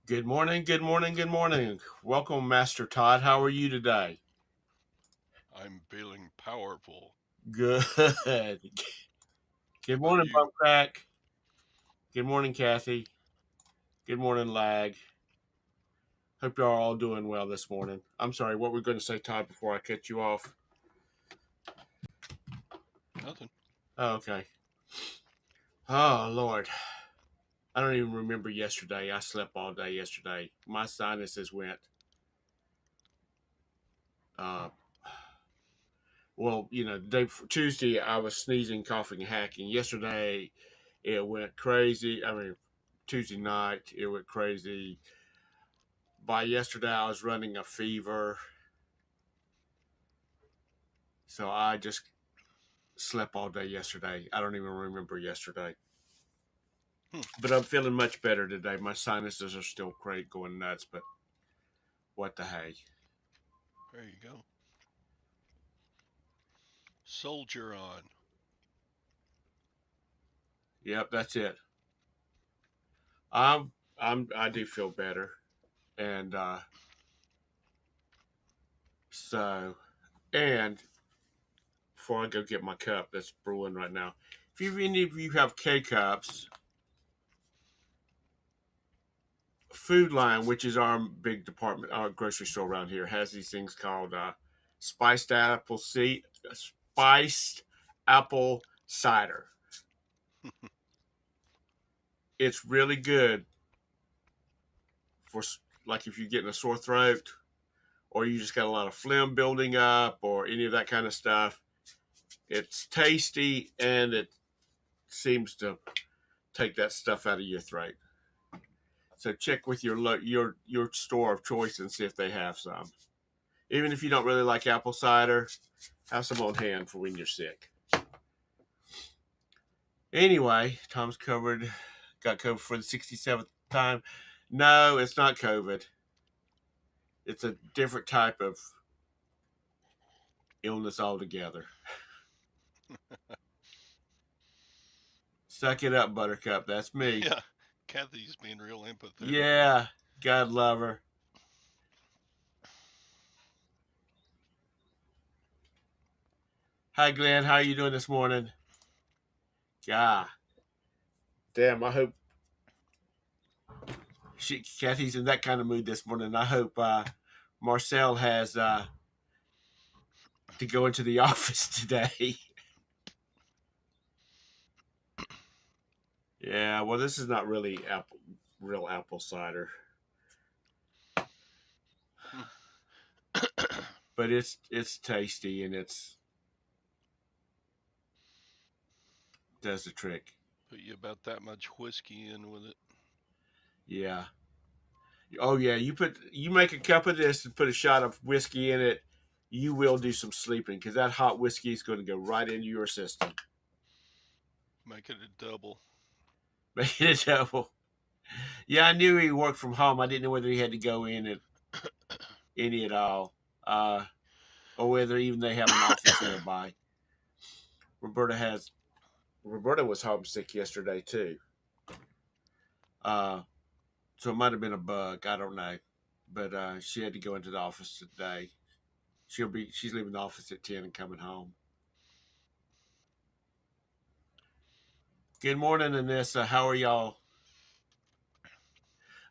Good morning, good morning, good morning. Welcome, Master Todd. How are you today? I'm feeling powerful. Good. How Good about morning, you? Bump Crack. Good morning, Kathy. Good morning, Lag. Hope you are all doing well this morning. I'm sorry, what we're going to say, Todd, before I cut you off? Nothing. Oh, okay. Oh, Lord. I don't even remember yesterday. I slept all day yesterday. My sinuses went, uh, well, the day before Tuesday, I was sneezing, coughing, and hacking. Yesterday, it went crazy. I mean, Tuesday night, it went crazy. By yesterday, I was running a fever. So I just slept all day yesterday. I don't even remember yesterday. Hmm, But I'm feeling much better today. My sinuses are still great, going nuts, but what the hey. there you go. Soldier on. Yep, that's it. I do feel better. And so and before I go get my cup that's brewing right now. If any of you have K cups, Food Line, which is our big department, our grocery store around here, has these things called spiced apple seed, spiced apple cider. It's really good for like if you're getting a sore throat or you just got a lot of phlegm building up or any of that kind of stuff. It's tasty and it seems to take that stuff out of your throat. So check with your store of choice and see if they have some. Even if you don't really like apple cider, have some on hand for when you're sick. Anyway, Tom's got COVID for the 67th time. No, it's not COVID. It's a different type of illness altogether. Suck it up, Buttercup. That's me. Yeah, Kathy's being real empathetic. Yeah, God love her. Hi, Glenn. How are you doing this morning? Yeah. Damn, I hope Kathy's in that kind of mood this morning. I hope Marcel has to go into the office today. Yeah, well, this is not really real apple cider, Hmm. but it's tasty and it's does the trick. Put you about that much whiskey in with it. Yeah. Oh yeah. You make a cup of this and put a shot of whiskey in it. You will do some sleeping because that hot whiskey is going to go right into your system. Make it a double. Make it a double. Yeah, I knew he worked from home. I didn't know whether he had to go in at any at all, uh, or whether even they have an office nearby. Roberta has. Roberta was homesick yesterday too. Uh, so it might have been a bug. I don't know, but she had to go into the office today. She's leaving the office at 10 and coming home. Good morning, Anissa. How are y'all?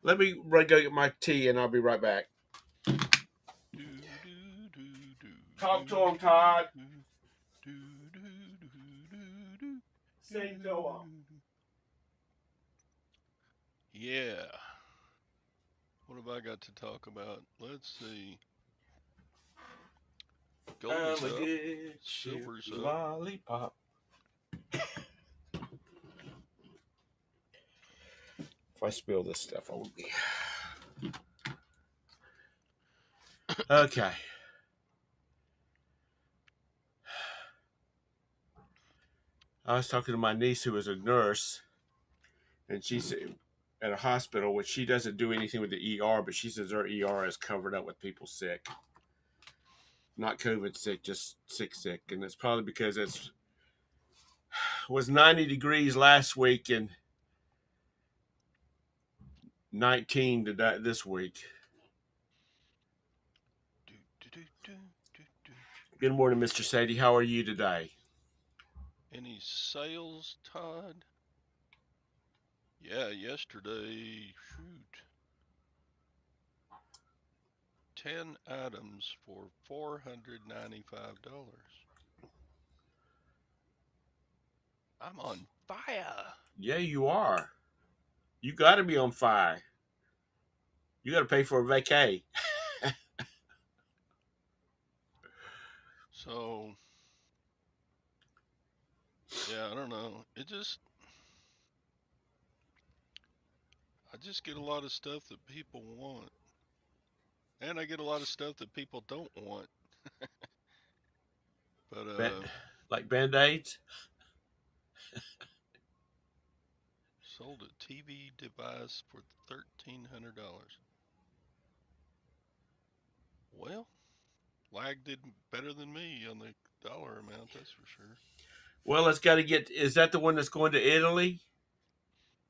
Let me go get my tea and I'll be right back. Do do do do Talk to him, Todd. do do do do do Sing to him. do. Yeah. What have I got to talk about? Let's see. Gold is I'ma up. get you Silver's a up. lollipop. If I spill this stuff, I will be. Okay. I was talking to my niece who is a nurse, and she's at a hospital, which she doesn't do anything with the ER, but she says her ER is covered up with people sick. Not COVID sick, just sick. And it's probably because it was 90 degrees last week and 19 today this week. Do, do, do, do, do, do. Good morning, Mr. Sadie. How are you today? Any sales, Todd? Yeah, yesterday, shoot. 10 items for $495. I'm on fire. Yeah, you are. You got to be on fire. You got to pay for a vacay. So, yeah, I don't know. I just get a lot of stuff that people want. And I get a lot of stuff that people don't want. But, Like Band-Aids. sold a TV device for $1,300. Well, Lag did better than me on the dollar amount, that's for sure. Well, it's got to get. Is that the one that's going to Italy?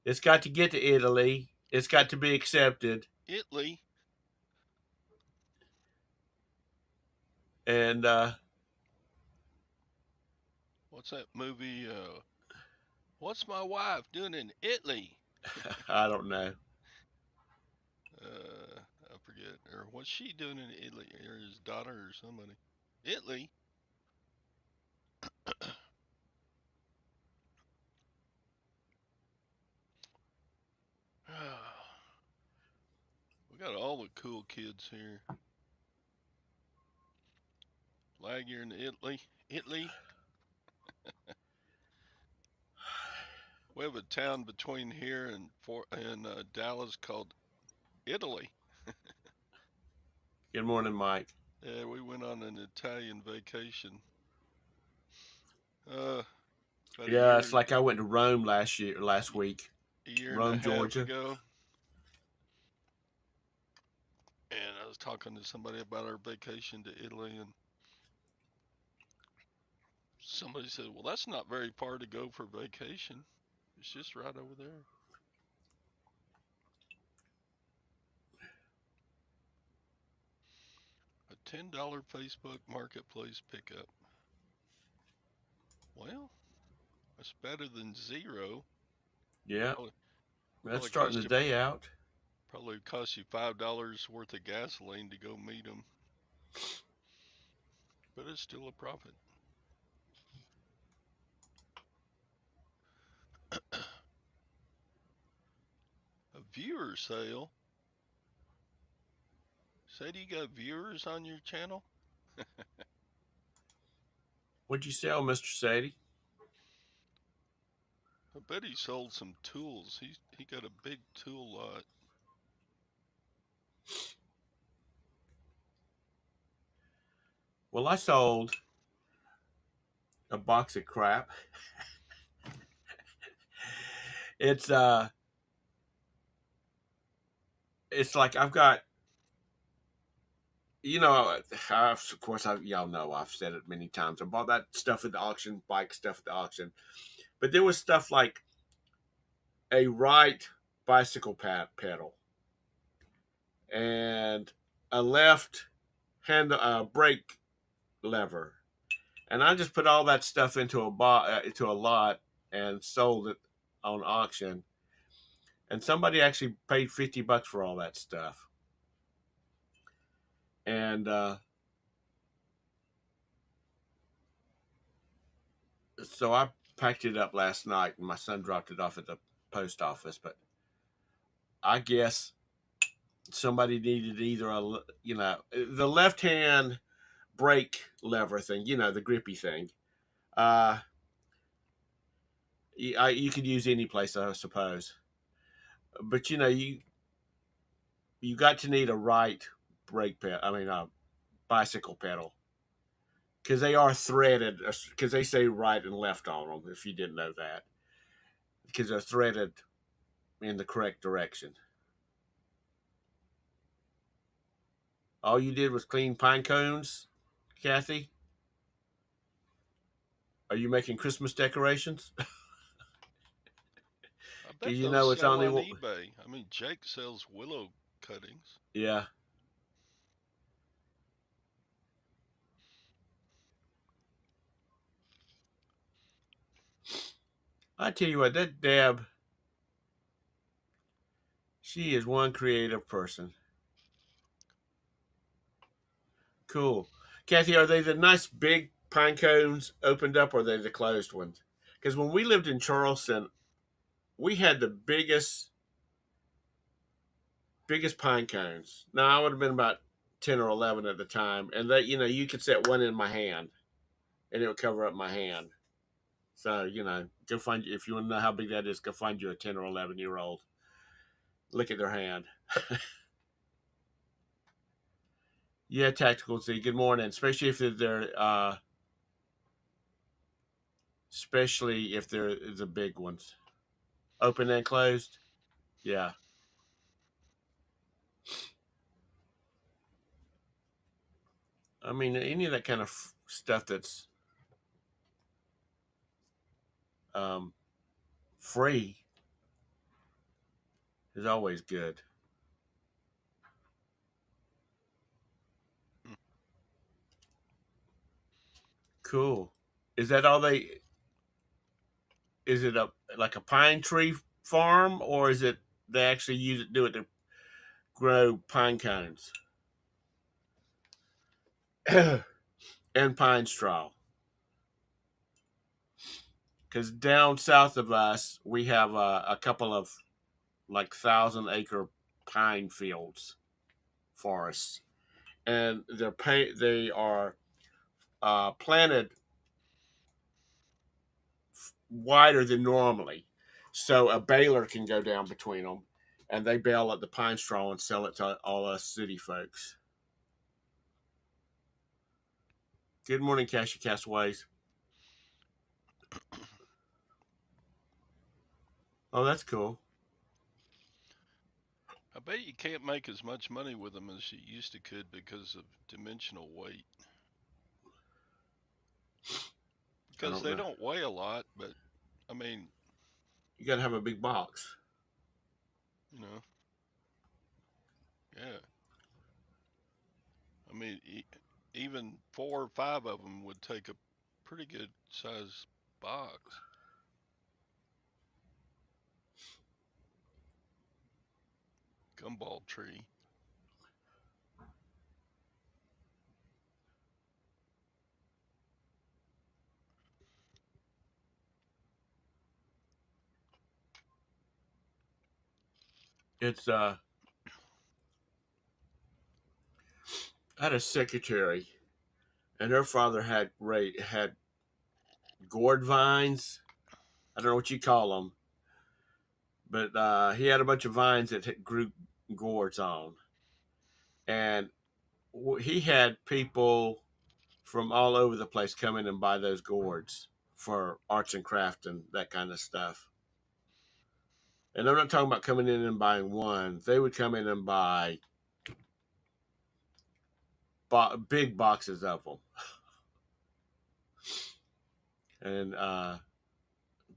It's got to get to Italy. It's got to be accepted. Italy. And What's that movie? What's my wife doing in Italy? I don't know. I forget. Or what's she doing in Italy? Or his daughter or somebody. Italy? We got all the cool kids here. Lag, you're in Italy. Italy? We have a town between here and Dallas called Italy. Good morning, Mike. Yeah, we went on an Italian vacation. Uh, about Yeah, it's like I went to Rome last week. a year and a Rome, half Georgia. ago. And I was talking to somebody about our vacation to Italy, and somebody said, "Well, that's not very far to go for vacation. It's just right over there." A $10 Facebook Marketplace pickup. Well, that's better than zero. Yeah, Probably, that's probably starting cost the you day out. $5 worth of gasoline to go meet them, but it's still a profit. A viewer sale. Said you got viewers on your channel? What'd you sell, Mr. Sadie? I bet he sold some tools. He got a big tool lot. Well, I sold a box of crap. It's it's like I've got, of course, y'all know I've said it many times. I bought that stuff at the auction, bike stuff at the auction, but there was stuff like a right bicycle pedal and a left hand brake lever, and I just put all that stuff into a lot and sold it on auction. And somebody actually paid $50 for all that stuff. And so I packed it up last night, and my son dropped it off at the post office. But I guess somebody needed either the left hand brake lever thing, the grippy thing. Uh, you could use any place, I suppose. But you got to need a right brake pedal. I mean, a bicycle pedal, because they are threaded. Because they say right and left on them. If you didn't know that, because they're threaded in the correct direction. All you did was clean pine cones, Kathy. Are you making Christmas decorations? bet because you those know it's sell only on one. eBay. I mean, Jake sells willow cuttings. Yeah, I tell you what, that Deb, she is one creative person. Cool. Kathy, are they the nice big pine cones opened up, or are they the closed ones? Because when we lived in Charleston, we had the biggest pine cones. Now I would have been about 10 or 11 at the time, and that you could set one in my hand, and it would cover up my hand. So go find if you want to know how big that is, go find you a 10 or 11 year old. Look at their hand. Yeah, tactical Z. Good morning. Especially if they're the big ones, open and closed. Yeah, I mean any of that kind of stuff that's um, free is always good. Hmm. Cool. Is that all they? Is it a like a pine tree farm, or is it they actually do it to grow pine cones and pine straw? Because down south of us, we have a couple of like 1,000 acre pine fields, forests, and they are planted wider than normally, so a baler can go down between them, and they bale up the pine straw and sell it to all us city folks. Good morning, Cashy Castaways. Oh, that's cool. I bet you can't make as much money with them as you used to could because of dimensional weight. I Because don't they know. don't weigh a lot, but I mean, You got to have a big box. you know, yeah. I mean, even 4 or 5 of them would take a pretty good size box. Gumball tree. It's I had a secretary, and her father had gourd vines. I don't know what you call them, but he had a bunch of vines that grew gourds on, and he had people from all over the place come in and buy those gourds for arts and craft and that kind of stuff. And I'm not talking about coming in and buying one. They would come in and buy big boxes of them, and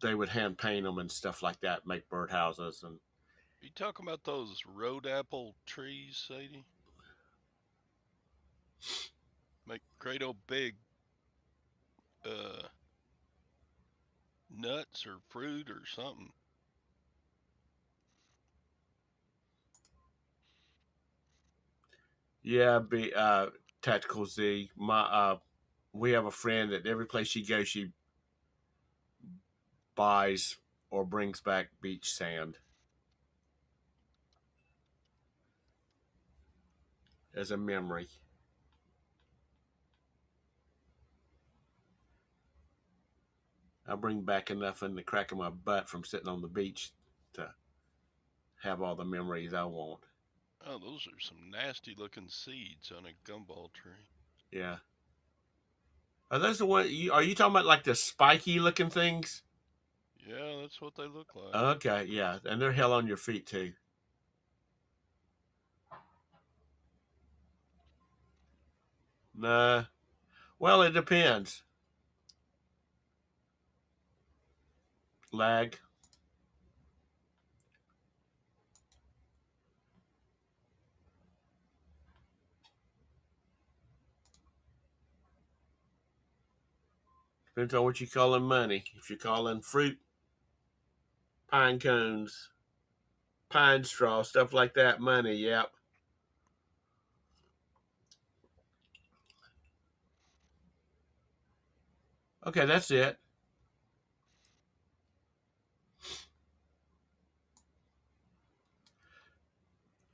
they would hand paint them and stuff like that, make birdhouses and You talking about those road apple trees, Sadie? Make great old big uh, nuts or fruit or something. yeah, be tactical Z. We have a friend that every place she goes, she buys or brings back beach sand as a memory. I bring back enough in the crack of my butt from sitting on the beach to have all the memories I want. Oh, those are some nasty looking seeds on a gumball tree. Yeah. Are those the one? Are you talking about like the spiky looking things? Yeah, that's what they look like. Okay, yeah, and they're hell on your feet too. Nah. Well, it depends. Lag. Depends on what you call in money. If you're calling fruit, pine cones, pine straw, stuff like that, money, yep. Okay, that's it.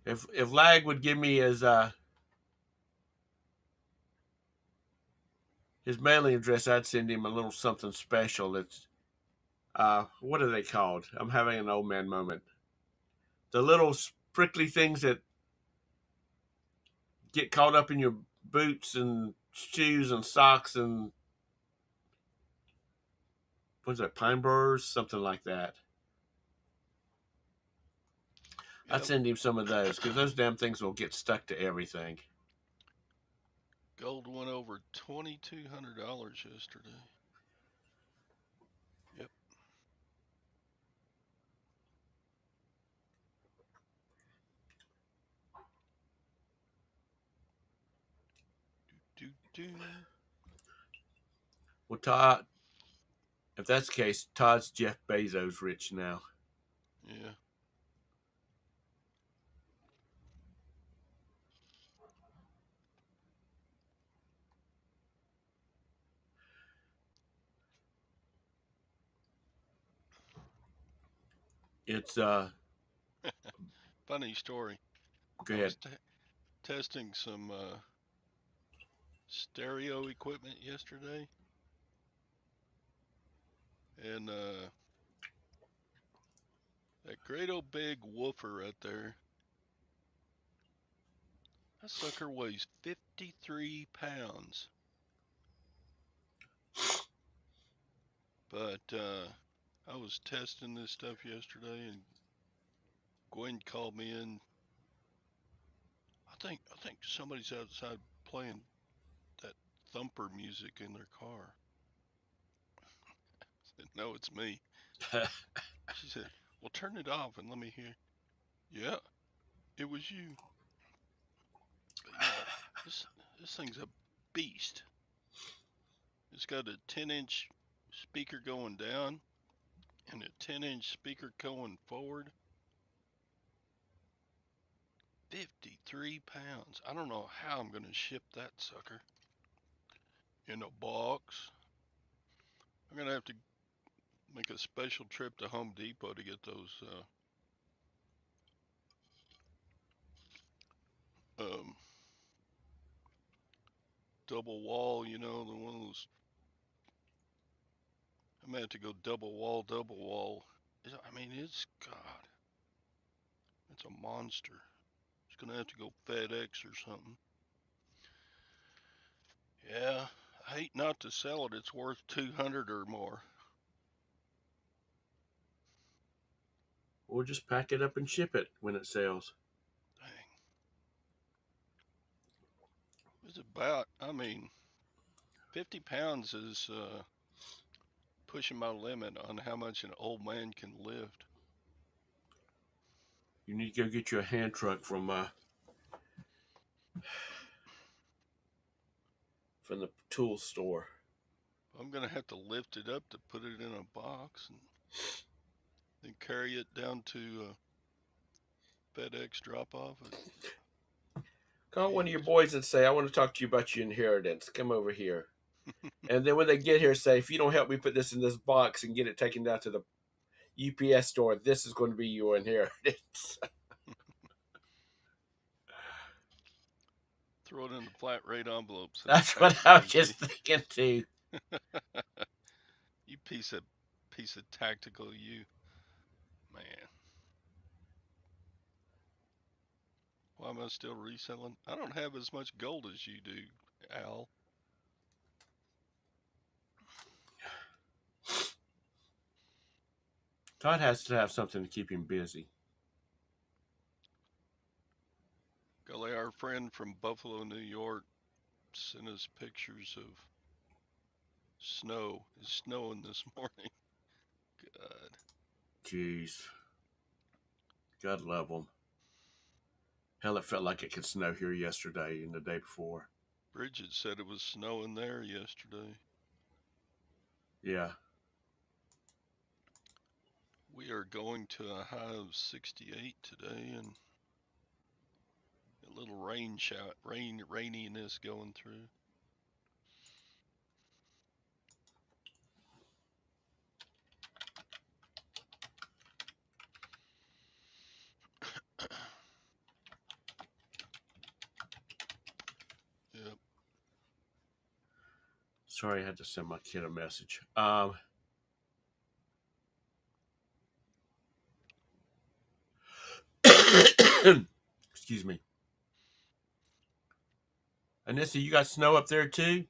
If Lag would give me his mailing address, I'd send him a little something special. It's what are they called? I'm having an old man moment. The little prickly things that get caught up in your boots and shoes and socks and what's that, pine burrs, something like that. I'd Yep. send him some of those because those damn things will get stuck to everything. Gold went over $2,200 yesterday. Yep. Do do. Well, Todd, if that's the case, Todd's Jeff Bezos rich now. Yeah. It's Funny story. go I ahead. was testing some stereo equipment yesterday, and that great old big woofer right there, that sucker weighs 53 pounds. But I was testing this stuff yesterday, and Gwen called me in. I think somebody's outside playing that thumper music in their car. I said, no, it's me. She said, well, turn it off and let me hear. Yeah, it was you. But yeah, this this thing's a beast. It's got a 10-inch speaker going down and a 10-inch speaker going forward. 53 pounds. I don't know how I'm going to ship that sucker in a box. I'm going to have to make a special trip to Home Depot to get those um, double wall, the one of those. I'm going to have to go double wall, double wall. I mean, God, it's a monster. It's going to have to go FedEx or something. Yeah, I hate not to sell it. It's worth 200 or more. Or just pack it up and ship it when it sells. Dang. It's about, I mean, 50 pounds is pushing my limit on how much an old man can lift. You need to go get you a hand truck from the tool store. I'm going to have to lift it up to put it in a box and then carry it down to FedEx drop off. Call one of your Jeez. boys and say, I want to talk to you about your inheritance. Come over here. And then when they get here, say, if you don't help me put this in this box and get it taken down to the UPS store, this is going to be your inheritance. Throw it in the flat rate envelopes and That's what I taxidermy was me. just thinking too. You piece of tactical you, man. Why am I still reselling? I don't have as much gold as you do, Al. Todd has to have something to keep him busy. Golly, our friend from Buffalo, New York, sent us pictures of snow. It's snowing this morning. God. Jeez. God love them. Hell, it felt like it could snow here yesterday and the day before. Bridget said it was snowing there yesterday. Yeah. We are going to a high of 68 today, and a little raininess going through. Yep. Sorry, I had to send my kid a message. Excuse me. Anissa, you got snow up there too?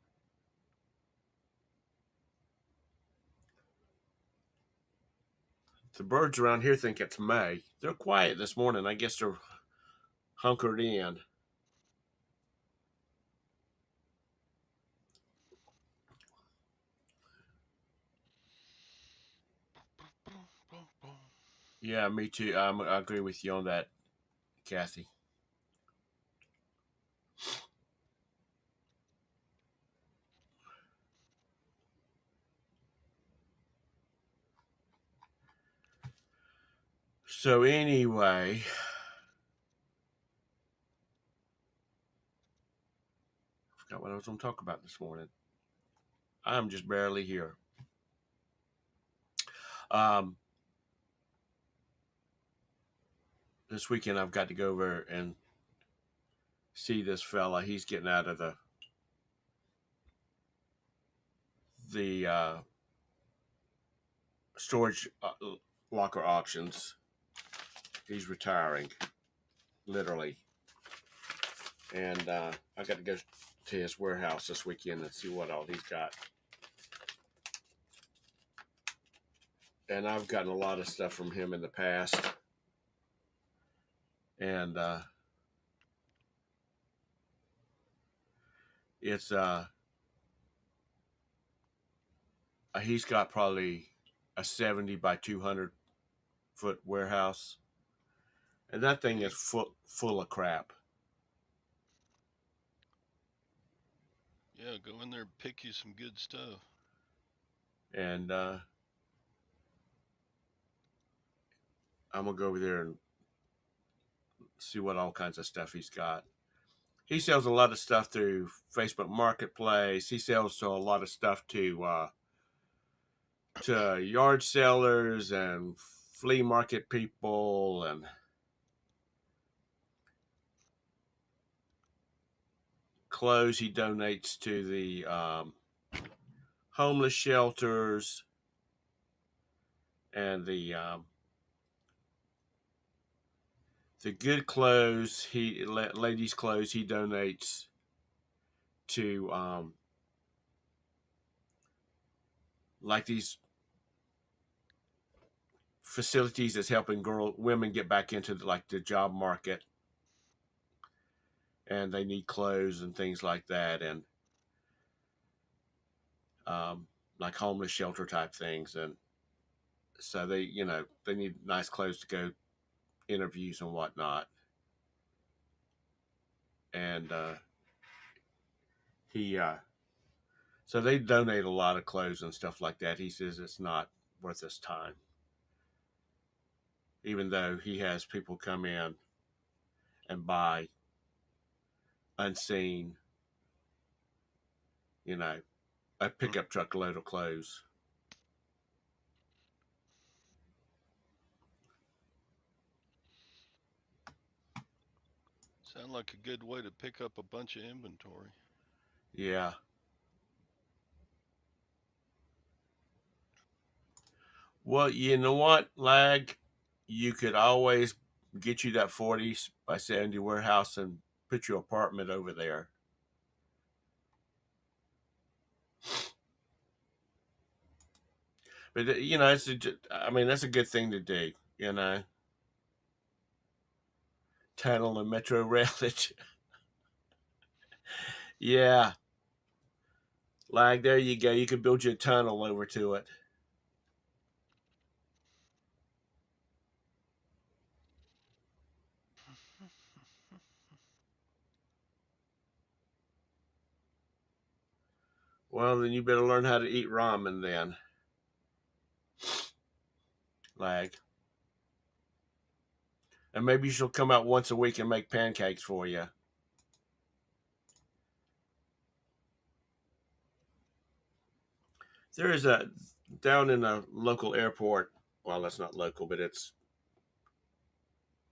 The birds around here think it's May. They're quiet this morning. I guess they're hunkered in. Yeah, me too. I agree with you on that, Kathy. So anyway, I forgot what I was going to talk about this morning. I'm just barely here. Um, this weekend I've got to go over and see this fella. He's getting out of the storage locker auctions. He's retiring, literally, and I got to go to his warehouse this weekend and see what all he's got. And I've gotten a lot of stuff from him in the past, and it's he's got probably a 70 by 200-foot warehouse, and that thing is Big. full of crap. Yeah, go in there and pick you some good stuff. And I'm gonna go over there and see what all kinds of stuff he's got. He sells a lot of stuff through Facebook Marketplace. He sells to a lot of stuff to yard sellers and flea market people, and clothes he donates to the homeless shelters, and the good clothes ladies clothes he donates to like these facilities that's helping women get back into like the job market, and they need clothes and things like that, and um, like homeless shelter type things. And so they need nice clothes to go interviews and whatnot. And he so they donate a lot of clothes and stuff like that. He says it's not worth his time, even though he has people come in and buy unseen, you know, a Hmm. pickup truck load of clothes. Sound like a good way to pick up a bunch of inventory. Yeah. Well, you know what, Lag? You could always get you that 40 by 70 warehouse and put your apartment over there. But I mean, that's a good thing to do. Tunnel and metro rail it. Yeah, Lag. There you go. You could build you a tunnel over to it. Well, then you better learn how to eat ramen then, Lag. And maybe she'll come out once a week and make pancakes for you. There is a down in a local airport. Well, that's not local, but it's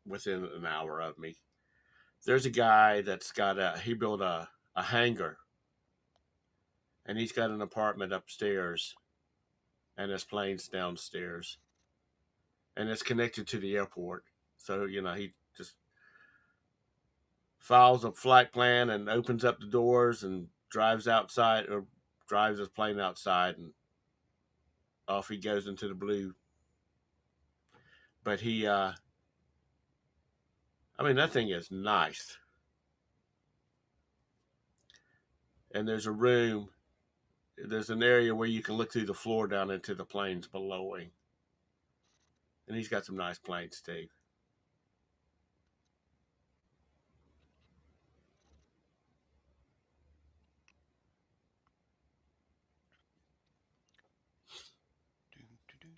within an hour of me. There's a guy that's got he built a hangar, and he's got an apartment upstairs and his plane's downstairs, and it's connected to the airport. So he just files a flight plan and opens up the doors and drives outside or drives his plane outside, and off he goes into the blue. But I mean, that thing is nice. And there's an area where you can look through the floor down into the planes below him. And he's got some nice planes too.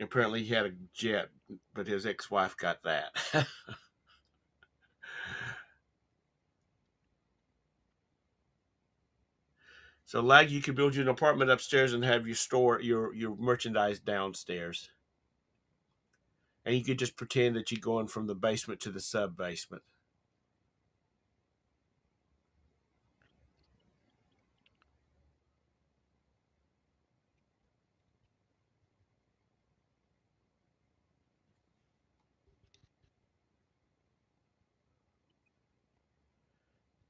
Apparently he had a jet, but his ex-wife got that. So, Lag, you could build you an apartment upstairs and have your merchandise downstairs. And you could just pretend that you're going from the basement to the sub basement.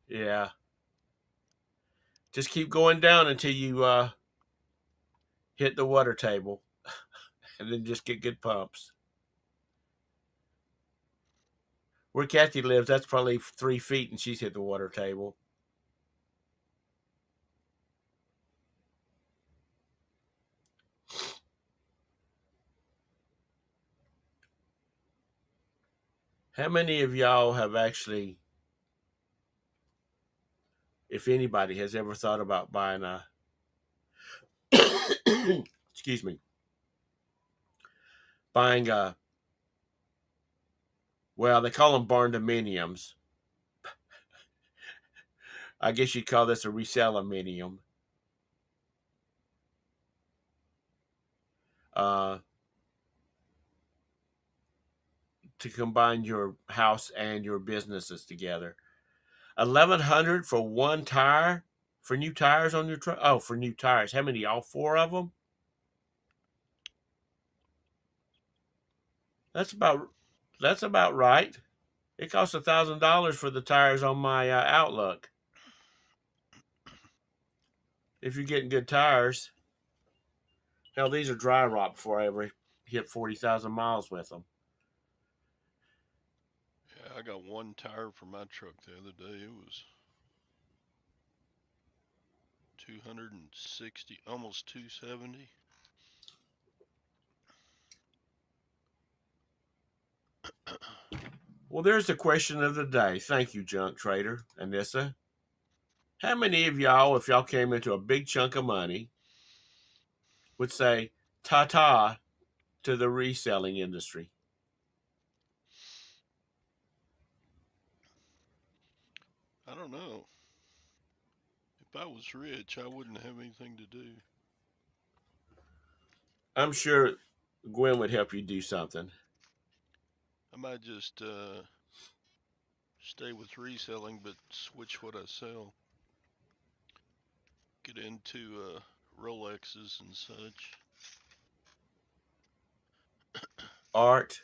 Yeah. Just keep going down until you hit the water table, and then just get good pumps. Where Kathy lives, that's probably 3 feet, and she's hit the water table. How many of y'all have actually, if anybody has ever thought about buying a, excuse me, buying a, well, they call them barn dominiums. I guess you'd call this a resell aluminium. Uh, to combine your house and your businesses together. 1,100 for one tire for new tires on your truck. Oh, for new tires. How many? All four of them? That's about that's about right. It costs $1,000 for the tires on my Outlook. If you're getting good tires, hell, these are dry rot before I ever hit 40,000 miles with them. Yeah, I got one tire for my truck the other day. It was 260, almost 270. Well, there's the question of the day. Thank you, Junk Trader, Anissa. How many of y'all, if y'all came into a big chunk of money, would say ta ta to the reselling industry? I don't know. If I was rich, I wouldn't have anything to do. I'm sure Gwen would help you do something. I might just stay with reselling, but switch what I sell. Get into Rolexes and such. Art.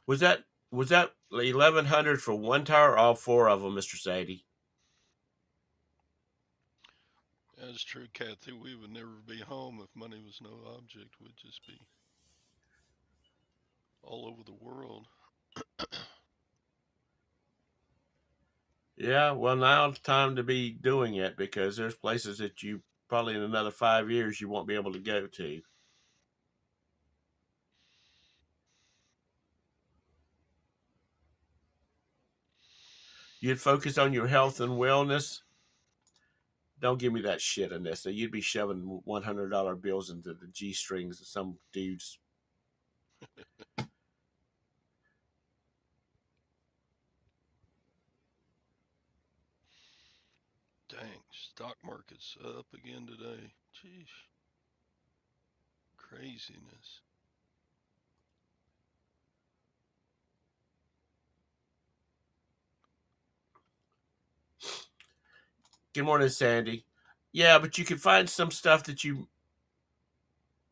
Was that 1,100 for one tire or all four of them, Mr. Sadie? That's true, Kathy. We would never be home if money was no object. We'd just be all over the world. Yeah, well, now it's time to be doing it because there's places that you probably in another 5 years you won't be able to go to. You'd focus on your health and wellness. Don't give me that shit, Anissa. You'd be shoving $100 bills into the G strings of some dudes. Dang, stock market's up again today. Jeez, craziness. Good morning, Sandy. Yeah, but you can find some stuff that you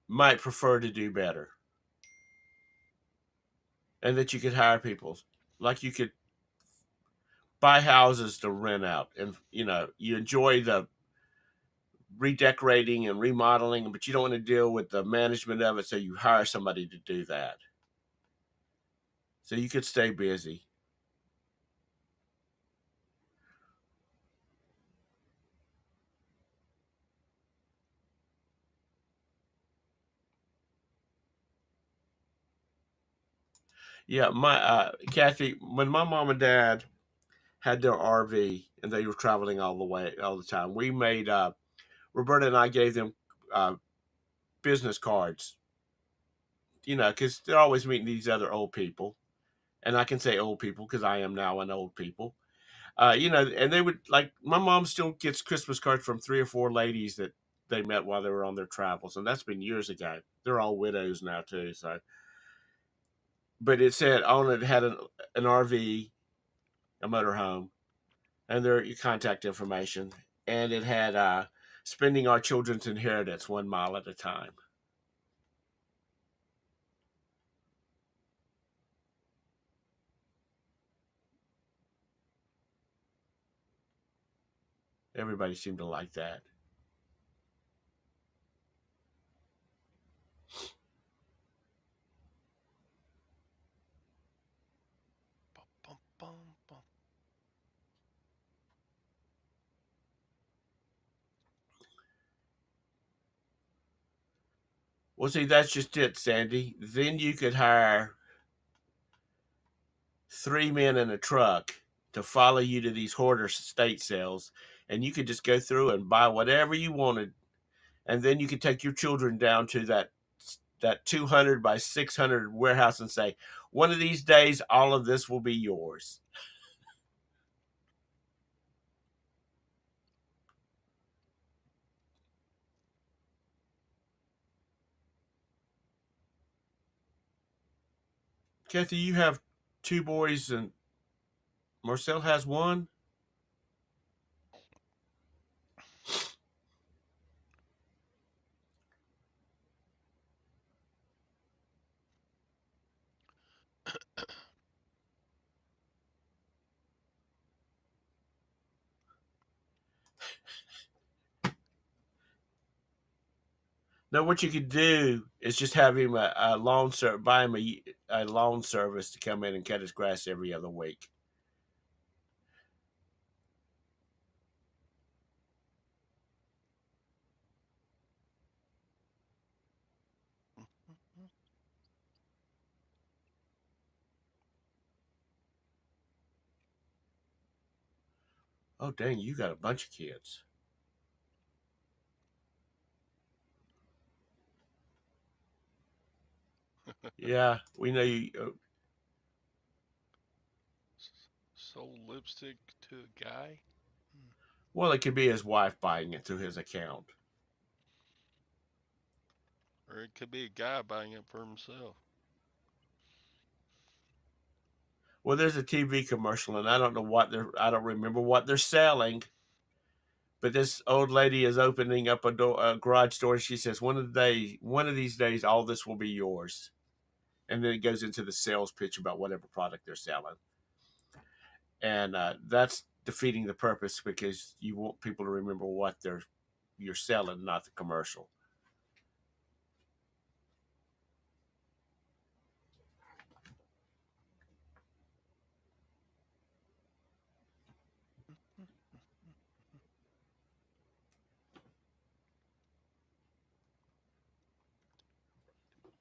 might prefer to do better, and that you could hire people. Like you could buy houses to rent out, and you enjoy the redecorating and remodeling, but you don't want to deal with the management of it, so you hire somebody to do that. So you could stay busy. Yeah, my Kathy, when my mom and dad had their RV and they were traveling all the way all the time, we made Roberta and I gave them uh, business cards. Because they're always meeting these other old people, and I can say old people because I am now an old people. And they would like my mom still gets Christmas cards from 3 or 4 ladies that they met while they were on their travels, and that's been years ago. They're all widows now too. So, but it said on it had an RV, a motorhome, and their contact information, and it had spending our children's inheritance 1 mile at a time. Everybody seemed to like that. Bum, bum, bum, bum. Well, see, that's just it, Sandy. Then you could hire 3 men in a truck to follow you to these hoarder estate sales, and you could just go through and buy whatever you wanted, and then you could take your children down to that 200 by 600 warehouse and say, one of these days, all of this will be yours. Kathy, you have 2 boys, and Marcel has one. Now, what you could do is just have him a lawn service, buy him a lawn service to come in and cut his grass every other week. Oh, dang, you got a bunch of kids. Yeah, we know you. Sold lipstick to a guy? Hmm. Well, it could be his wife buying it through his account. Or it could be a guy buying it for himself. Well, there's a TV commercial, and I don't remember what they're selling. But this old lady is opening up a garage door, and she says, one of these days, all this will be yours." And then it goes into the sales pitch about whatever product they're selling, and that's defeating the purpose because you want people to remember what you're selling, not the commercial.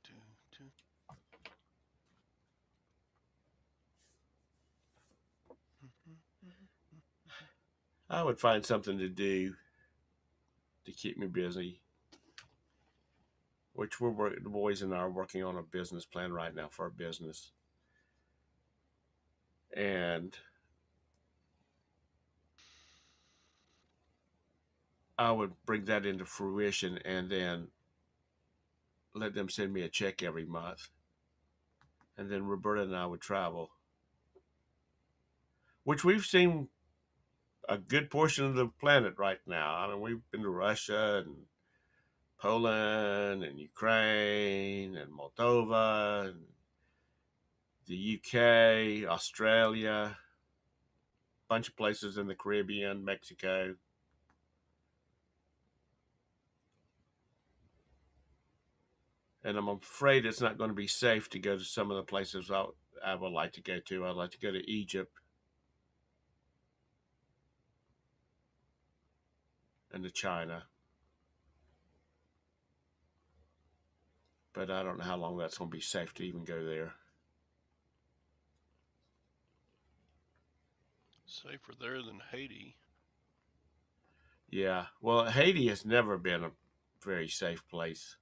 Do, do. I would find something to do to keep me busy. Which the boys and I are working on a business plan right now for our business, and I would bring that into fruition, and then let them send me a check every month, and then Roberta and I would travel, which we've seen a good portion of the planet right now. I mean, we've been to Russia and Poland and Ukraine and Moldova and the UK, Australia, a bunch of places in the Caribbean, Mexico. And I'm afraid it's not going to be safe to go to some of the places I would like to go to. I'd like to go to Egypt and to China, but I don't know how long that's going to be safe to even go there. Safer there than Haiti. Yeah, well, Haiti has never been a very safe place.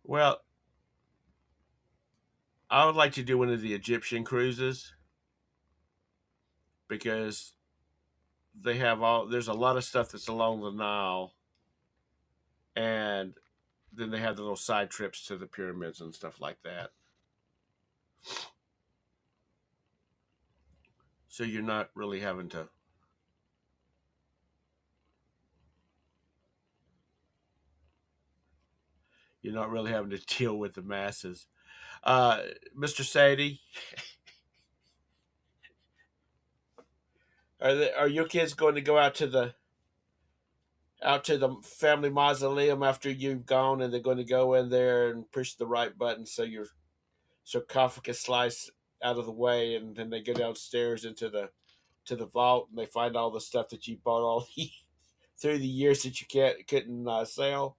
Well, I would like to do one of the Egyptian cruises because there's a lot of stuff that's along the Nile, and then they have the little side trips to the pyramids and stuff like that. So you're not really having to deal with the masses. Uh, Mr. Sadie, are your kids going to go out to the family mausoleum after you've gone, and they're going to go in there and push the right button so your sarcophagus slides out of the way, and then they go downstairs into the vault, and they find all the stuff that you bought all through the years that you couldn't sell.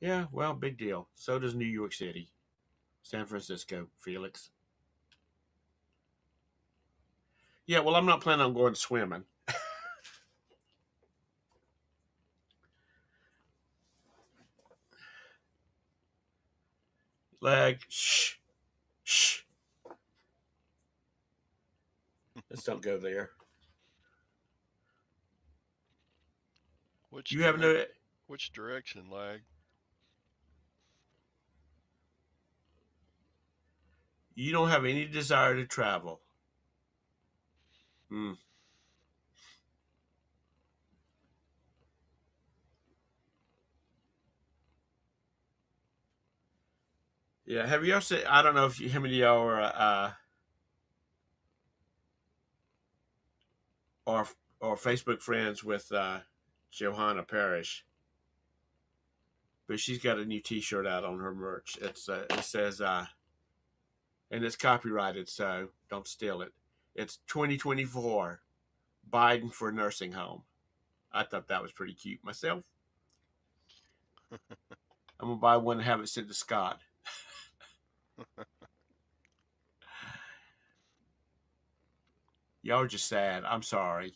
Yeah, well, big deal. So does New York City, San Francisco, Felix. Yeah, well, I'm not planning on going swimming. Shh, shh. Let's don't go there. Which You have direct no, which direction, lag? you don't have any desire to travel. Hmm. Yeah. Have you ever seen? I don't know if how many of y'all are or Facebook friends with Johanna Parrish, but she's got a new T-shirt out on her merch. It says and it's copyrighted, so don't steal it. It's 2024 Biden for nursing home. I thought that was pretty cute myself. I'm gonna buy one and have it sent to Scott. Y'all are just sad. I'm sorry.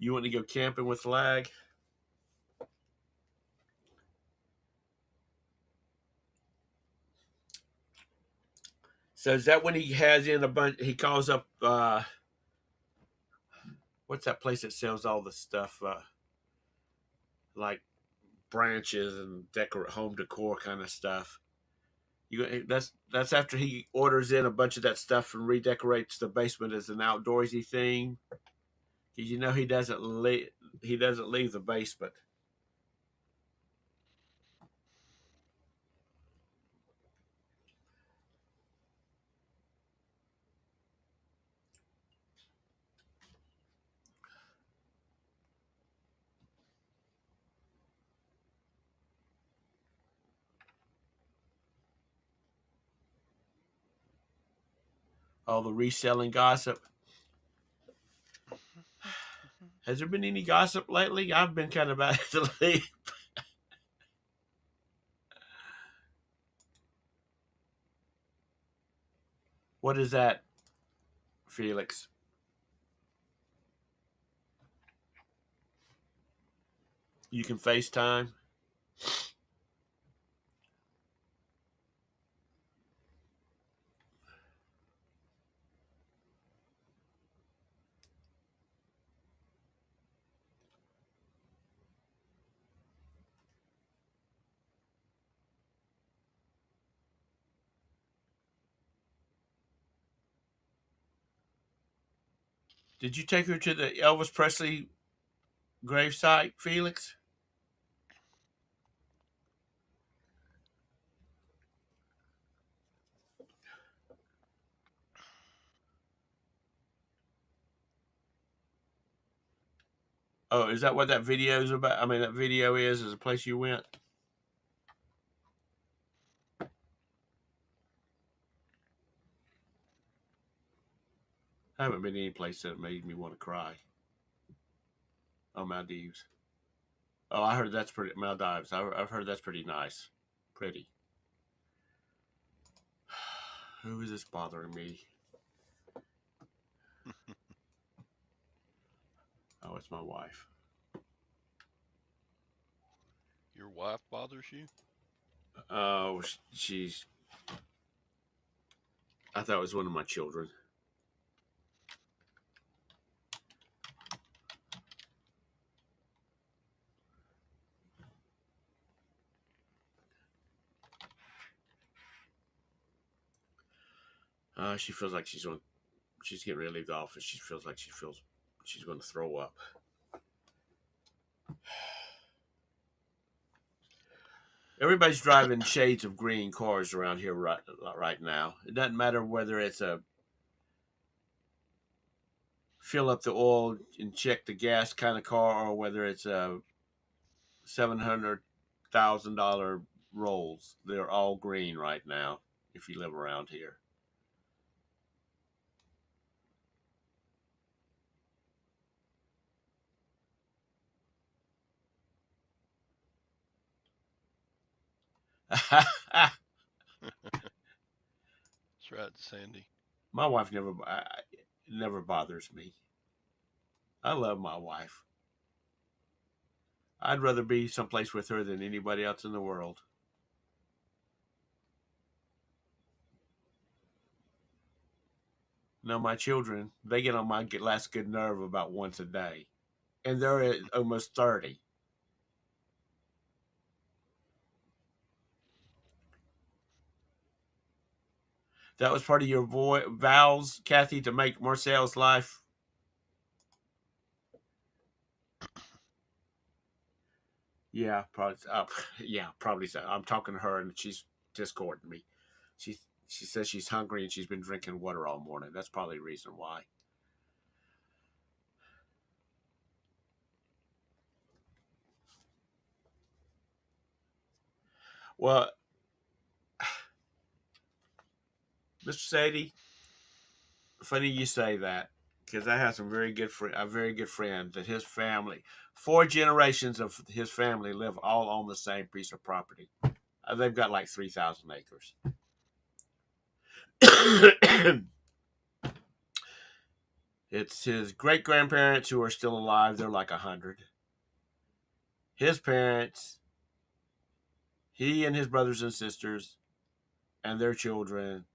You want to go camping with Lag? So is that when he has in a bunch? He calls up. What's that place that sells all the stuff like branches and home decor kind of stuff? That's after he orders in a bunch of that stuff and redecorates the basement as an outdoorsy thing. because he doesn't leave the basement. All the reselling gossip. Has there been any gossip lately? I've been kind of out to leave. What is that, Felix? You can FaceTime. Did you take her to the Elvis Presley gravesite, Felix? Oh, is that what that video is about? I mean, that video is a place you went? I haven't been any place that made me want to cry. Oh, Maldives. Oh, I heard that's pretty. Maldives. I've heard that's pretty nice. Pretty. Who is this bothering me? Oh, it's my wife. Your wife bothers you? Oh, she's. I thought it was one of my children. She feels like she's getting ready to leave the office. She feels like she's going to throw up. Everybody's driving shades of green cars around here right now. It doesn't matter whether it's a fill up the oil and check the gas kind of car or whether it's a $700,000 Rolls. They're all green right now. If you live around here, That's right, Sandy. my wife never bothers me. I love my wife. I'd rather be someplace with her than anybody else in the world. No, my children, they get on my last good nerve about once a day. And they're at almost 30. That was part of your vows, Kathy, to make Marcel's life. Yeah, probably. Yeah, probably so. I'm talking to her and she's discording me. She she says she's hungry and she's been drinking water all morning. That's probably the reason why. Well, Mr. Sadie, funny you say that because I have a very good friend that his family, 4 generations of his family live all on the same piece of property. They've got like 3,000 acres. It's his great grandparents who are still alive. They're like 100. His parents, he and his brothers and sisters, and their children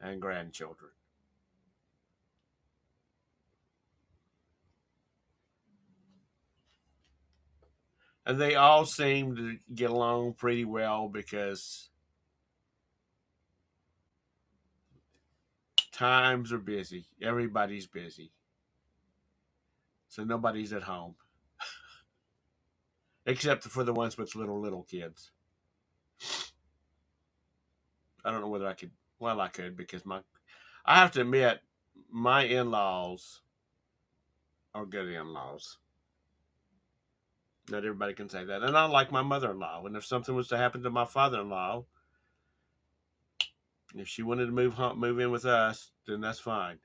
and grandchildren. And they all seem to get along pretty well because times are busy. Everybody's busy. So nobody's at home except for the ones with little kids. I don't know whether I could. Well, I could because I have to admit, my in-laws are good in-laws. Not everybody can say that, and I like my mother-in-law. And if something was to happen to my father-in-law, if she wanted to move in with us, then that's fine.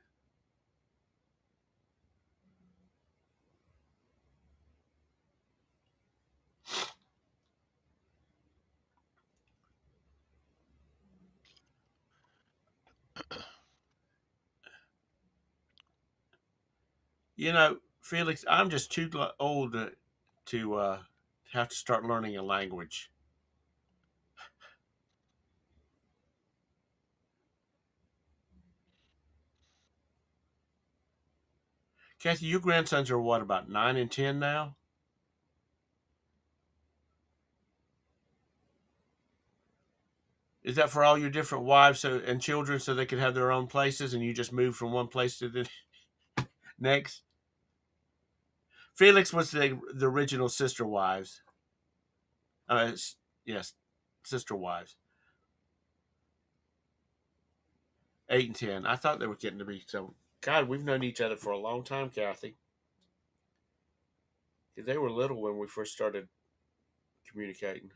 Felix, I'm just too old to have to start learning a language. Kathy, your grandsons are what, about 9 and 10 now? Is that for all your different wives and children so they could have their own places and you just move from one place to the next? Felix was the original sister wives. Yes, sister wives. 8 and 10. I thought they were getting to be so. God, we've known each other for a long time, Kathy. They were little when we first started communicating.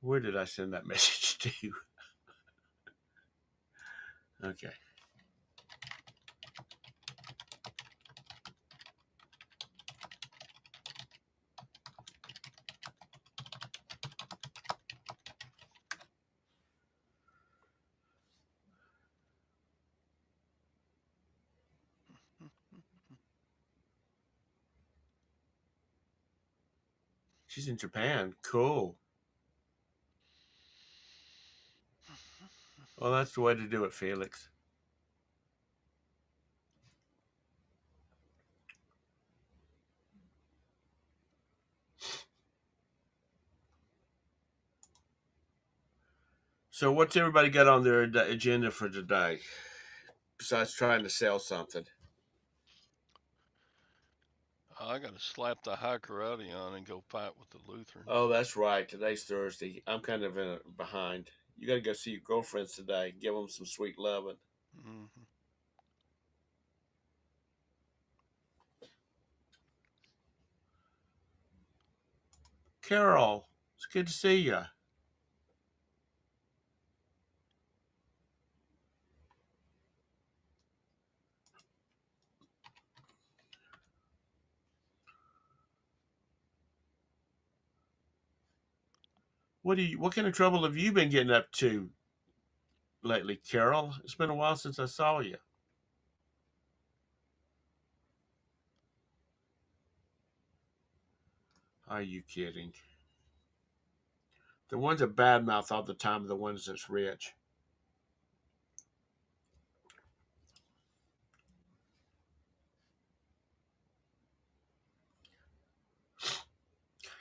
Where did I send that message to? Okay. She's in Japan. Cool. Well, that's the way to do it, Felix. So, what's everybody got on their agenda for today besides trying to sell something? I got to slap the high karate on and go fight with the Lutherans. Oh, that's right. Today's Thursday. I'm kind of in a behind. You got to go see your girlfriends today. Give them some sweet loving. Mm-hmm. Carol, it's good to see you. What kind of trouble have you been getting up to lately, Carol? It's been a while since I saw you. Are you kidding? The ones that badmouth all the time are the ones that's rich.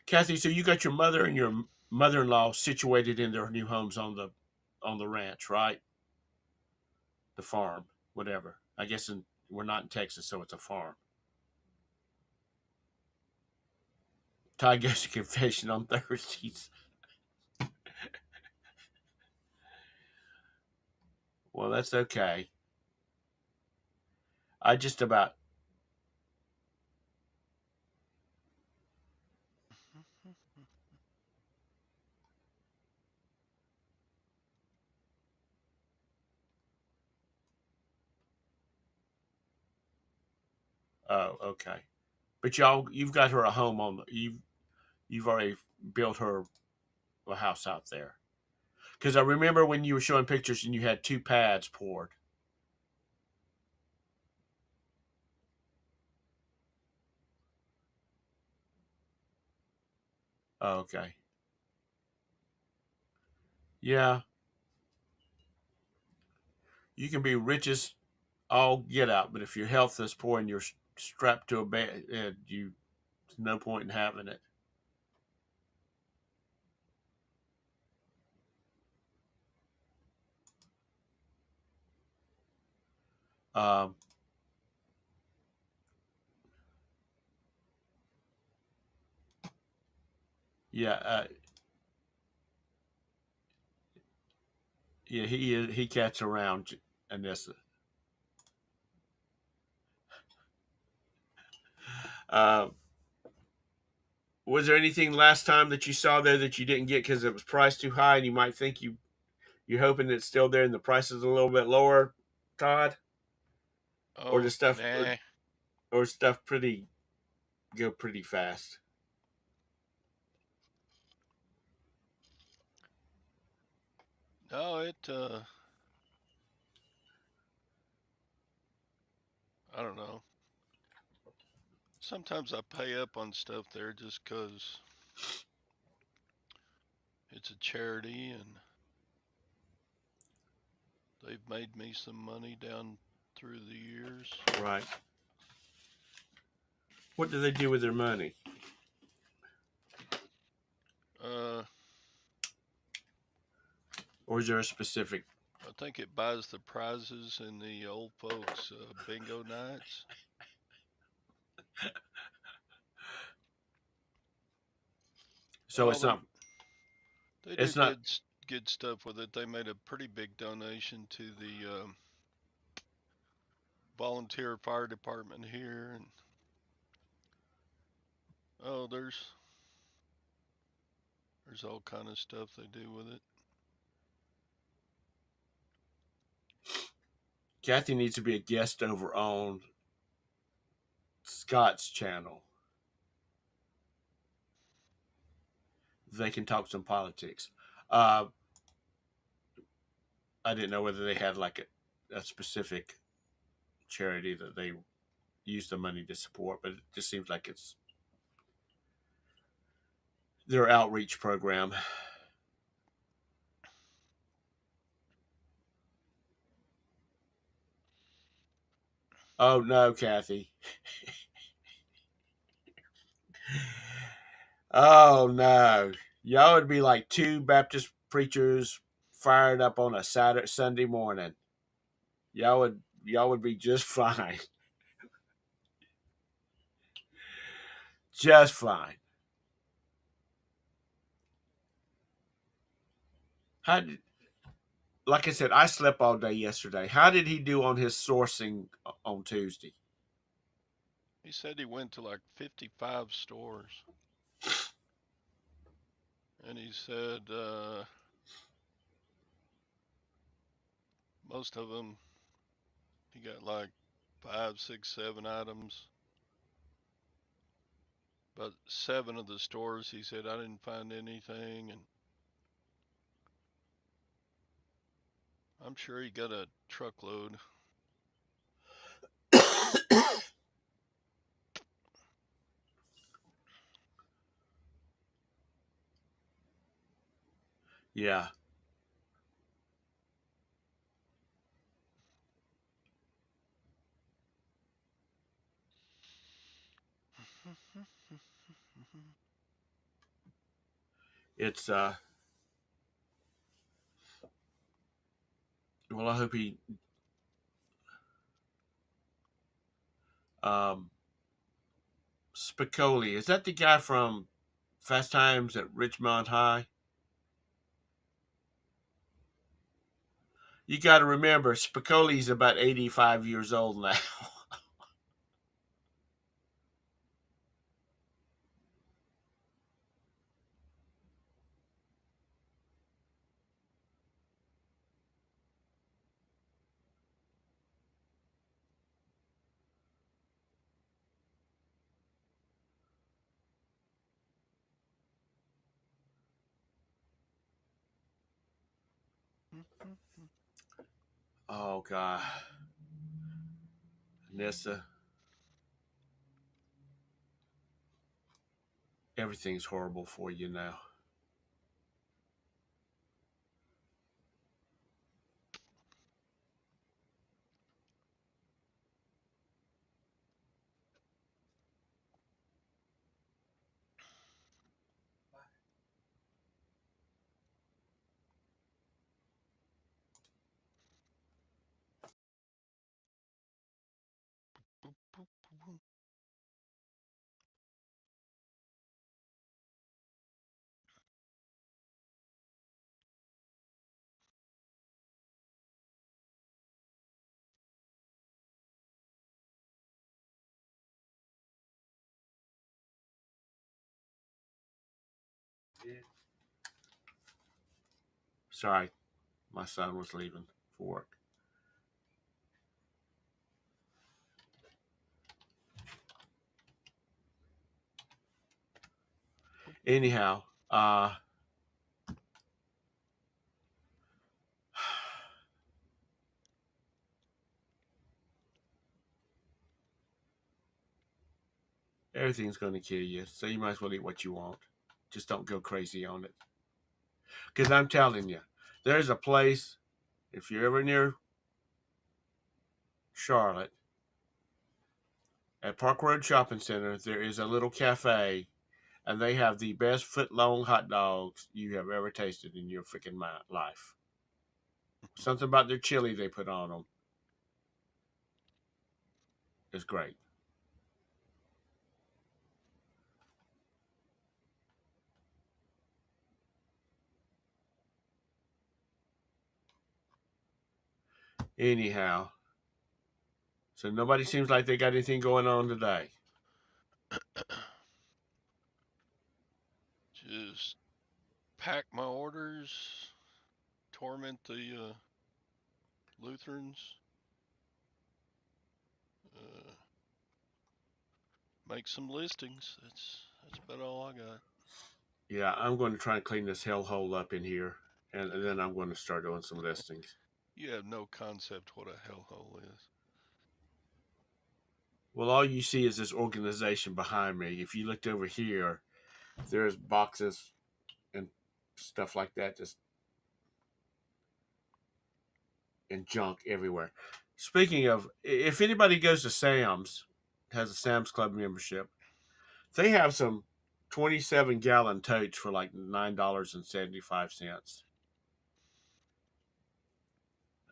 Kathy, so you got your mother and your mother-in-law situated in their new homes on the ranch, right? The farm, whatever. I guess we're not in Texas, so it's a farm. Ty goes to confession on Thursdays. Well, that's okay. I just about. Oh, okay. But you've got her a home you've already built her a house out there. Because I remember when you were showing pictures and you had two pads poured. Oh, okay. Yeah, you can be rich as all get out, but if your health is poor and you're strapped to a bed, you there's no point in having it. Um, yeah, yeah, he cats around, Anissa. Uh, was there anything last time that you saw there that you didn't get because it was priced too high, and you might think you're hoping it's still there and the price is a little bit lower, Todd, or the Oh, stuff nah. or stuff pretty go pretty fast? No, I don't know. Sometimes I pay up on stuff there just 'cause it's a charity and they've made me some money down through the years. Right. What do they do with their money? Uh, Or is there a specific? I think it buys the prizes in the old folks' bingo nights. So Oh, it's not. they do It's not. good stuff with it. They made a pretty big donation to the volunteer fire department here, and oh, there's all kind of stuff they do with it. Kathy needs to be a guest over on Scott's channel. They can talk some politics. Uh, I didn't know whether they had like a specific charity that they use the money to support, but it just seems like it's their outreach program. Oh no, Kathy. Oh no. Y'all would be like two Baptist preachers fired up on a Saturday Sunday morning. Y'all would be just fine. Just fine. How did, like I said, I slept all day yesterday. How did he do on his sourcing on Tuesday? He said he went to like 55 stores, and he said most of them he got like five, six, 7 items. But 7 of the stores, he said I didn't find anything, and I'm sure he got a truckload. Yeah, it's well, I hope he um Spicoli. Is that the guy from Fast Times at Richmond High? You got to remember, Spicoli's about 85 years old now. Oh God, Nessa, everything's horrible for you now. Sorry, my son was leaving for work. Anyhow, everything's going to kill you, so you might as well eat what you want. Just don't go crazy on it. Because I'm telling you, there's a place, if you're ever near Charlotte, at Park Road Shopping Center, there is a little cafe, and they have the best foot-long hot dogs you have ever tasted in your freaking life. Something about their chili they put on them is great. Anyhow, so nobody seems like they got anything going on today. Just pack my orders, torment the Lutherans, uh, make some listings. That's about all I got. Yeah, I'm going to try and clean this hellhole up in here, and then I'm going to start doing some listings. You have no concept what a hellhole is. Well, all you see is this organization behind me. If you looked over here, there's boxes and stuff like that, just and junk everywhere. Speaking of, if anybody goes to Sam's, has a Sam's Club membership, they have some 27-gallon totes for like $9.75.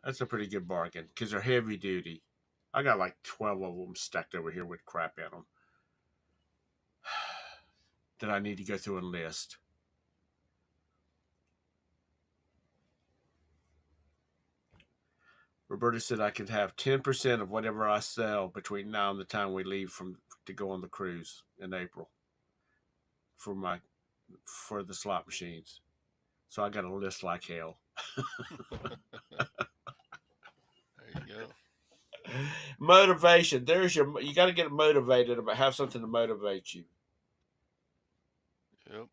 That's a pretty good bargain because they're heavy duty. I got like 12 of them stacked over here with crap in them that I need to go through and list. Roberta said I could have 10% of whatever I sell between now and the time we leave to go on the cruise in April for the slot machines. So I got a list like hell. There you go. Motivation. You got to get motivated about have something to motivate you. Yep.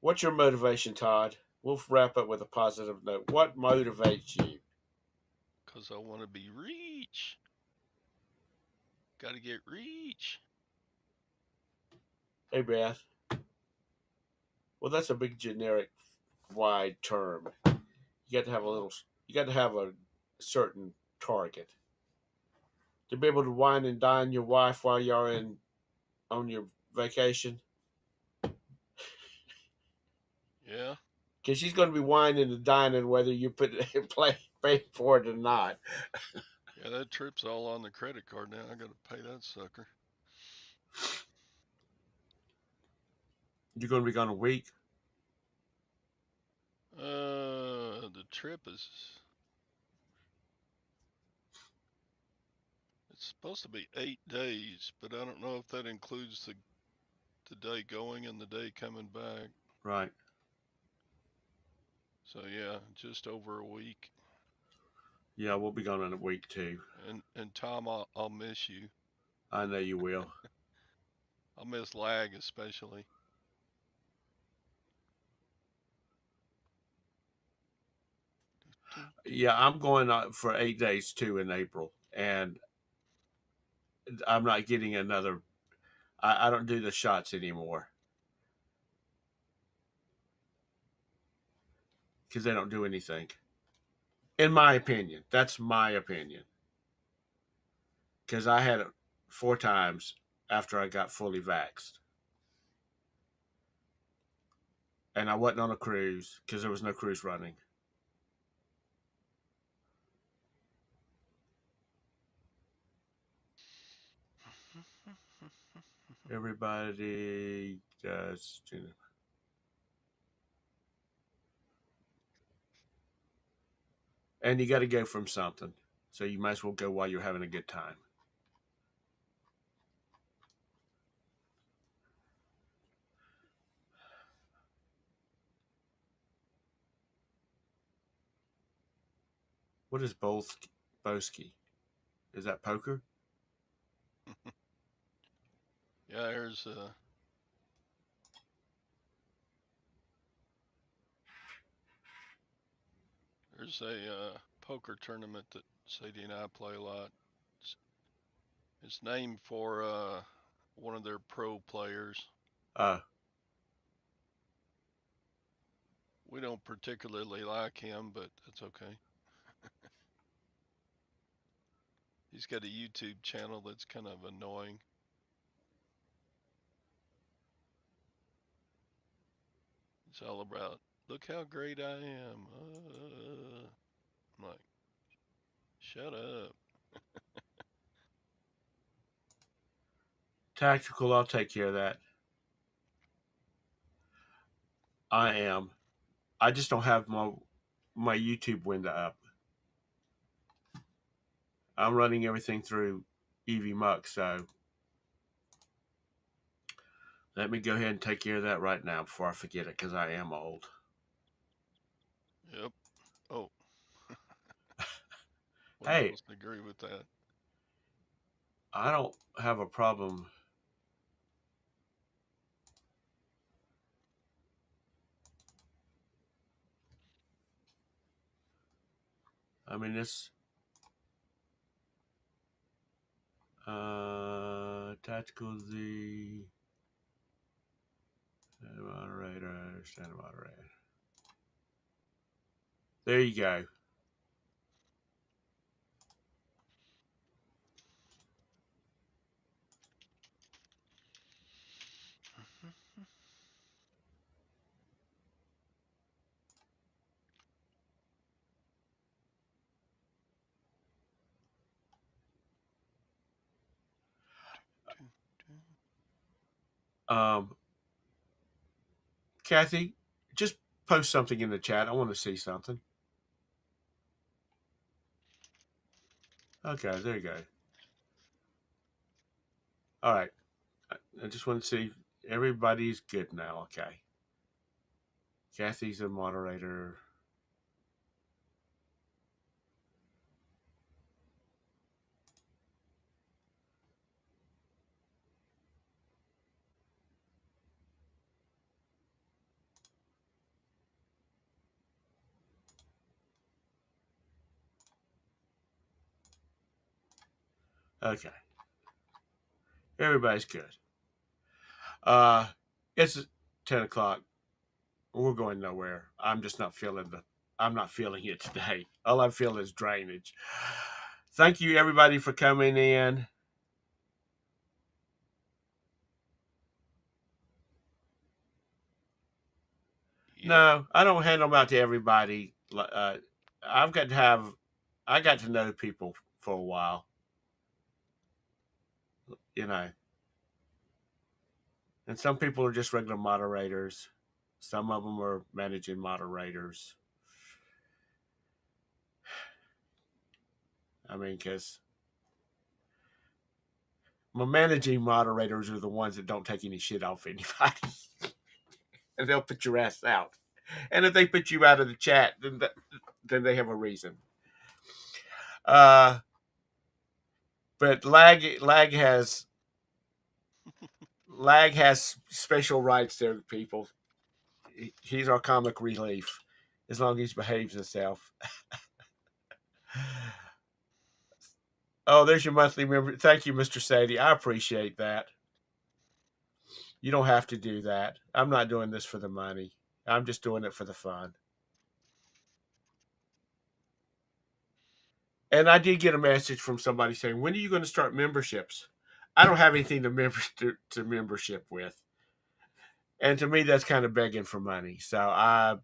What's your motivation, Todd? We'll wrap up with a positive note. What motivates you? Because I want to be rich. Got to get rich. Hey, Beth. Well, that's a big generic, wide term. You got to have a little. You got to have a certain target to be able to wine and dine your wife while you're on your vacation. Yeah. Because she's going to be whining and dining whether you pay for it or not. Yeah, that trip's all on the credit card now. I got to pay that sucker. You're going to be gone a week. The trip is. It's supposed to be 8 days, but I don't know if that includes the day going and the day coming back. Right. So yeah, just over a week. Yeah, we'll be gone in a week too. And Tom, I'll miss you. I know you will. I'll miss Lag especially. Yeah, I'm going for 8 days too in April, and I'm not getting another. I don't do the shots anymore because they don't do anything. In my opinion, that's my opinion. Because I had it 4 times after I got fully vaxxed, and I wasn't on a cruise because there was no cruise running. Everybody does, and you got to go from something. So you might as well go while you're having a good time. What is Boski? Is that poker? Yeah, there's a poker tournament that Sadie and I play a lot. It's, it's named for one of their pro players. Uh, We don't particularly like him, but that's okay. He's got a YouTube channel that's kind of annoying. It's all about, look how great I am. I'm like, shut up. Tactical, I'll take care of that. I am. I just don't have my YouTube window up. I'm running everything through EV so let me go ahead and take care of that right now before I forget it, because I am old. Yep. Oh, one Hey, doesn't agree with that. I don't have a problem. I mean, it's tactical Z stand moderator. There you go. Um, Kathy, just post something in the chat. I want to see something. Okay, there you go. All right. I just want to see everybody's good now. Okay. Kathy's a moderator. Okay. Everybody's good. Uh, it's 10 o'clock. We're going nowhere. I'm not feeling it today. All I feel is drainage. Thank you, everybody, for coming in. Yep. No, I don't hand them out to everybody. I've got to have, I got to know people for a while, you know. And some people are just regular moderators. Some of them are managing moderators. I mean, because my managing moderators are the ones that don't take any shit off anybody. And they'll put your ass out. And if they put you out of the chat, then they have a reason. Uh, but lag has special rights there, people. He's our comic relief, as long as he behaves himself. Oh, there's your monthly member. Thank you, Mr. Sadie. I appreciate that. You don't have to do that. I'm not doing this for the money. I'm just doing it for the fun. And I did get a message from somebody saying, "When are you going to start memberships?" I don't have anything to membership with, and to me, that's kind of begging for money. So I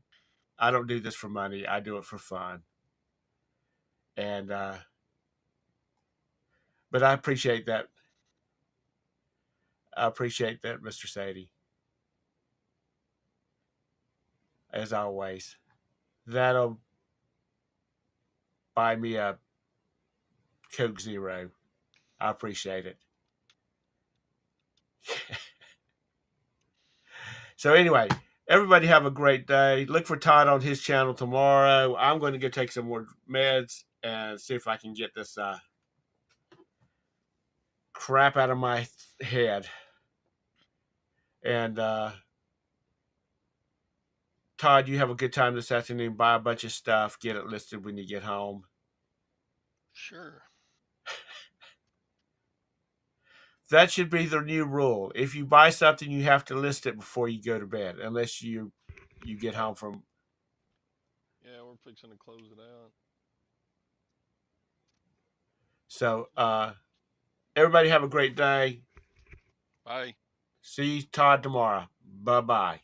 don't do this for money. I do it for fun. And but I appreciate that. I appreciate that, Mr. Sadie, as always. That'll buy me a Coke Zero. I appreciate it. So anyway, everybody have a great day. Look for Todd on his channel tomorrow. I'm going to go take some more meds. and see if I can get this crap out of my head. And Todd, you have a good time this afternoon. Buy a bunch of stuff, get it listed when you get home. Sure. That should be the new rule. If you buy something, you have to list it before you go to bed, unless you get home from. Yeah, we're fixing to close it out. So everybody have a great day. Bye. See you, Todd, tomorrow. Bye bye.